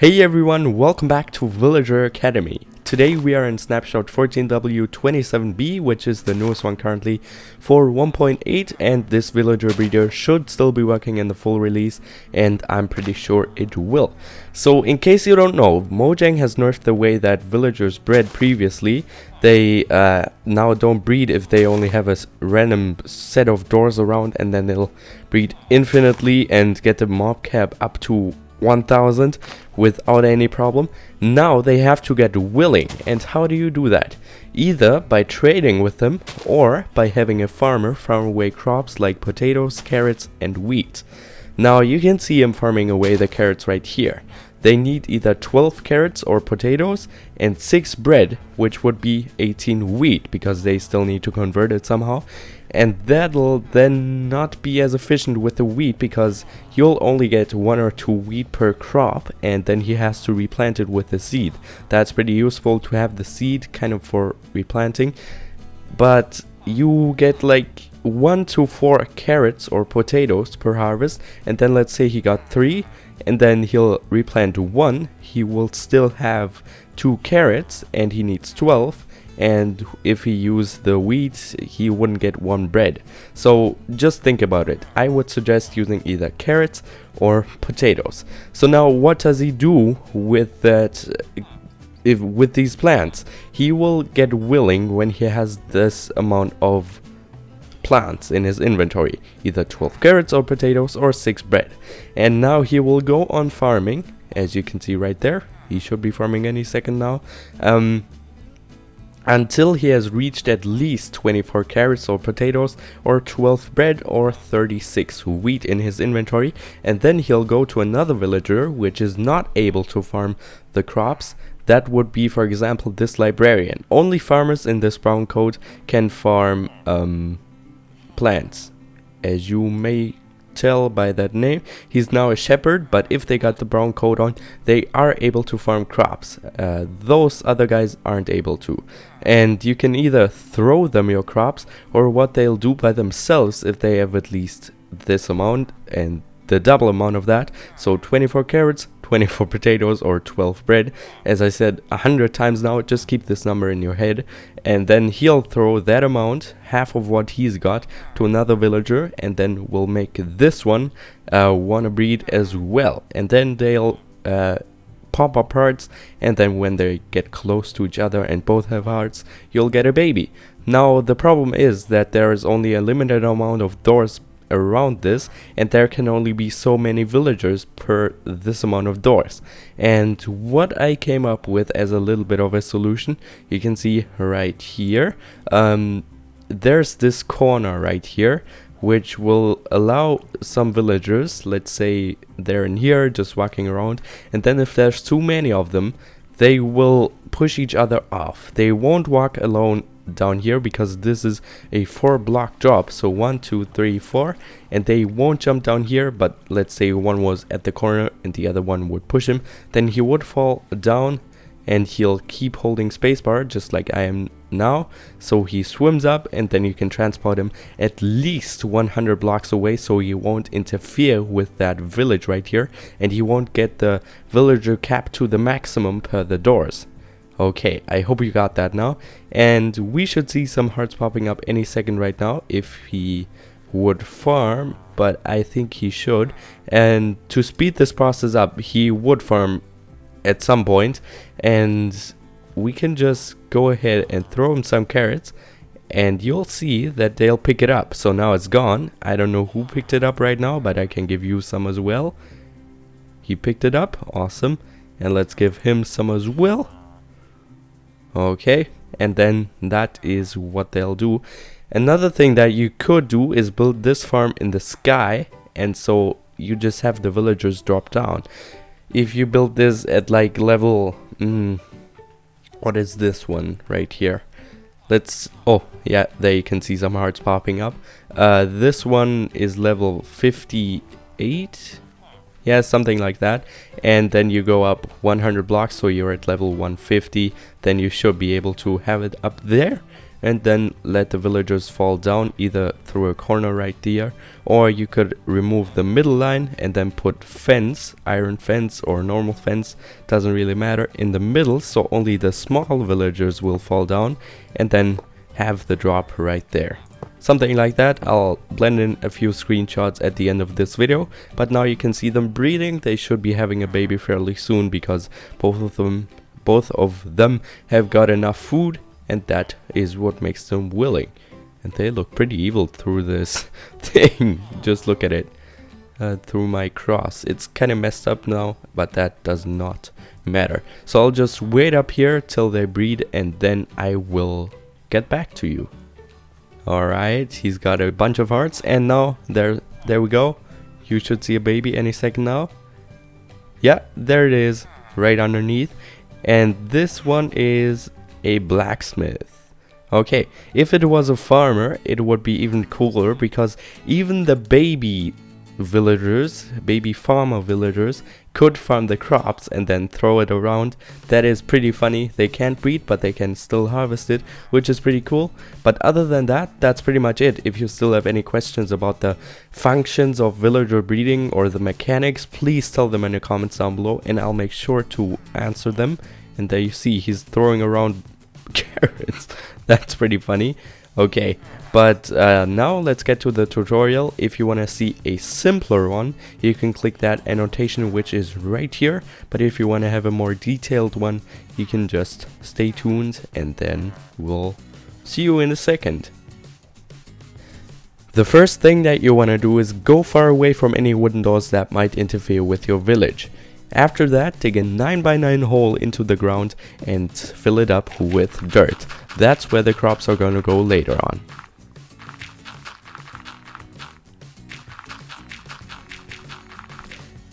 Hey everyone, welcome back to Villager Academy. Today we are in snapshot 14W27B, which is the newest one currently for 1.8, and this villager breeder should still be working in the full release, and I'm pretty sure it will. So in case you don't know, Mojang has nerfed the way that villagers bred previously. They now don't breed if they only have a random set of doors around, and then they'll breed infinitely and get the mob cap up to 1000 without any problem. Now they have to get willing, and how do you do that? Either by trading with them or by having a farmer farm away crops like potatoes, carrots and wheat. Now you can see him farming away the carrots right here. They need either 12 carrots or potatoes and 6 bread, which would be 18 wheat, because they still need to convert it somehow. And that'll then not be as efficient with the wheat, because you'll only get 1 or 2 wheat per crop, and then he has to replant it with the seed. That's pretty useful to have the seed kind of for replanting, but you get like 1 to 4 carrots or potatoes per harvest, and then let's say he got 3, and then he'll replant 1, he will still have 2 carrots and he needs 12, and if he used the wheat he wouldn't get 1 bread. So just think about it. I would suggest using either carrots or potatoes. So now what does he do with that? With these plants, he will get willing when he has this amount of plants in his inventory, either 12 carrots or potatoes or 6 bread. And now he will go on farming, as you can see right there. He should be farming any second now, until he has reached at least 24 carrots or potatoes or 12 bread or 36 wheat in his inventory, and then he'll go to another villager which is not able to farm the crops. That would be, for example, this librarian. Only farmers in this brown code can farm plants. As you may tell by that name, he's now a shepherd, but if they got the brown coat on, they are able to farm crops. Those other guys aren't able to, and you can either throw them your crops, or what they'll do by themselves if they have at least this amount and the double amount of that. So 24 carrots, 24 potatoes or 12 bread. As I said 100 times now, just keep this number in your head, and then he'll throw that amount, half of what he's got, to another villager, and then we'll make this one wanna breed as well, and then they'll pop up hearts, and then when they get close to each other and both have hearts, you'll get a baby. Now the problem is that there is only a limited amount of doors around this, and there can only be so many villagers per this amount of doors. And what I came up with as a little bit of a solution, you can see right here, there's this corner right here which will allow some villagers, let's say they're in here just walking around, and then if there's too many of them, they will push each other off. They won't walk alone down here, because this is a 4-block drop, so 1 2 3 4, and they won't jump down here. But let's say one was at the corner and the other one would push him, then he would fall down, and he'll keep holding spacebar just like I am now. So he swims up, and then you can transport him at least 100 blocks away, so he won't interfere with that village right here, and he won't get the villager cap to the maximum per the doors. Okay, I hope you got that now, and we should see some hearts popping up any second right now if he would farm, but I think he should. And to speed this process up, he would farm at some point, and we can just go ahead and throw him some carrots, and you'll see that they'll pick it up. So now it's gone. I don't know who picked it up right now, but I can give you some as well. He picked it up, awesome, and let's give him some as well. Okay, and then that is what they'll do. Another thing that you could do is build this farm in the sky, and so you just have the villagers drop down. If you build this at like level what is this one right here? Oh yeah, there you can see some hearts popping up. This one is level 58. Yeah, something like that. And then you go up 100 blocks, so you're at level 150. Then you should be able to have it up there. And then let the villagers fall down either through a corner right there, or you could remove the middle line and then put fence, iron fence or normal fence, doesn't really matter, in the middle, so only the small villagers will fall down, and then have the drop right there. Something like that. I'll blend in a few screenshots at the end of this video, but now you can see them breeding. They should be having a baby fairly soon because both of them have got enough food, and that is what makes them willing. And they look pretty evil through this thing. Just look at it. Through my cross. It's kind of messed up now, but that does not matter. So I'll just wait up here till they breed, and then I will get back to you. Alright, he's got a bunch of hearts, and now there we go. You should see a baby any second now. Yeah, there it is, right underneath. And this one is a blacksmith. Okay, if it was a farmer, it would be even cooler, because even the baby farmer villagers could farm the crops and then throw it around. That is pretty funny. They can't breed, but they can still harvest it, which is pretty cool. But other than that, that's pretty much it. If you still have any questions about the functions of villager breeding or the mechanics, please tell them in the comments down below, and I'll make sure to answer them. And there you see, he's throwing around carrots. That's pretty funny. Okay, but now let's get to the tutorial. If you want to see a simpler one, you can click that annotation which is right here. But if you want to have a more detailed one, you can just stay tuned, and then we'll see you in a second. The first thing that you want to do is go far away from any wooden doors that might interfere with your village. After that, dig a 9x9 hole into the ground and fill it up with dirt. That's where the crops are going to go later on.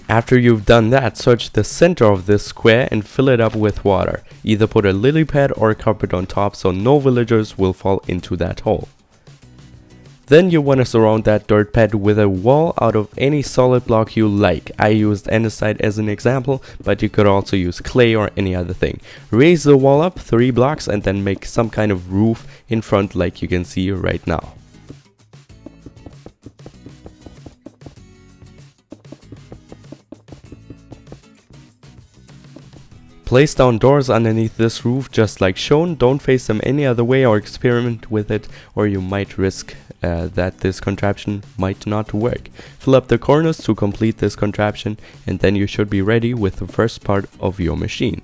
After you've done that, search the center of this square and fill it up with water. Either put a lily pad or a carpet on top so no villagers will fall into that hole. Then you want to surround that dirt pad with a wall out of any solid block you like. I used andesite as an example, but you could also use clay or any other thing. Raise the wall up 3 blocks and then make some kind of roof in front like you can see right now. Place down doors underneath this roof just like shown. Don't face them any other way or experiment with it, or you might risk that this contraption might not work. Fill up the corners to complete this contraption, and then you should be ready with the first part of your machine.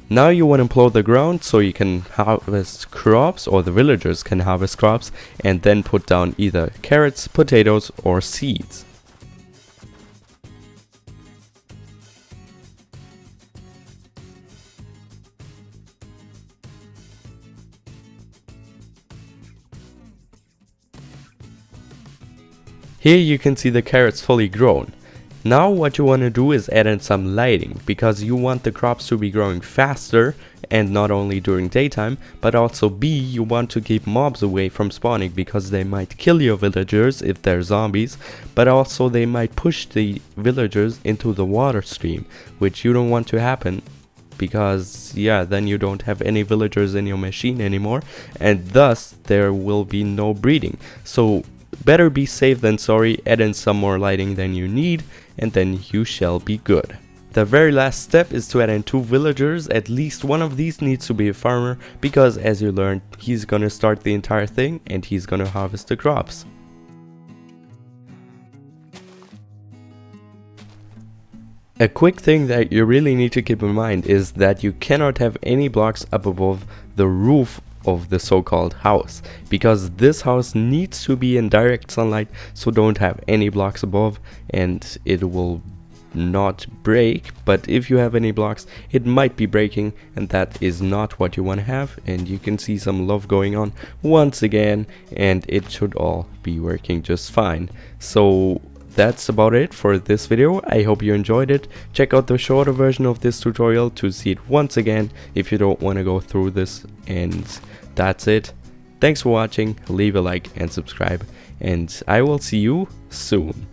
Now you want to plow the ground so you can harvest crops, or the villagers can harvest crops, and then put down either carrots, potatoes or seeds. Here you can see the carrots fully grown. Now what you want to do is add in some lighting, because you want the crops to be growing faster, and not only during daytime, but also B, you want to keep mobs away from spawning because they might kill your villagers if they're zombies, but also they might push the villagers into the water stream, which you don't want to happen, because yeah, then you don't have any villagers in your machine anymore, and thus there will be no breeding. So better be safe than sorry. Add in some more lighting than you need, and then you shall be good. The very last step is to add in 2 villagers. At least one of these needs to be a farmer, because as you learned, he's gonna start the entire thing and he's gonna harvest the crops. A quick thing that you really need to keep in mind is that you cannot have any blocks up above the roof of the so-called house, because this house needs to be in direct sunlight, so don't have any blocks above and it will not break. But if you have any blocks, it might be breaking, and that is not what you want to have. And you can see some love going on once again, and it should all be working just fine. So that's about it for this video. I hope you enjoyed it. Check out the shorter version of this tutorial to see it once again if you don't want to go through this. And that's it. Thanks for watching. Leave a like and subscribe, and I will see you soon.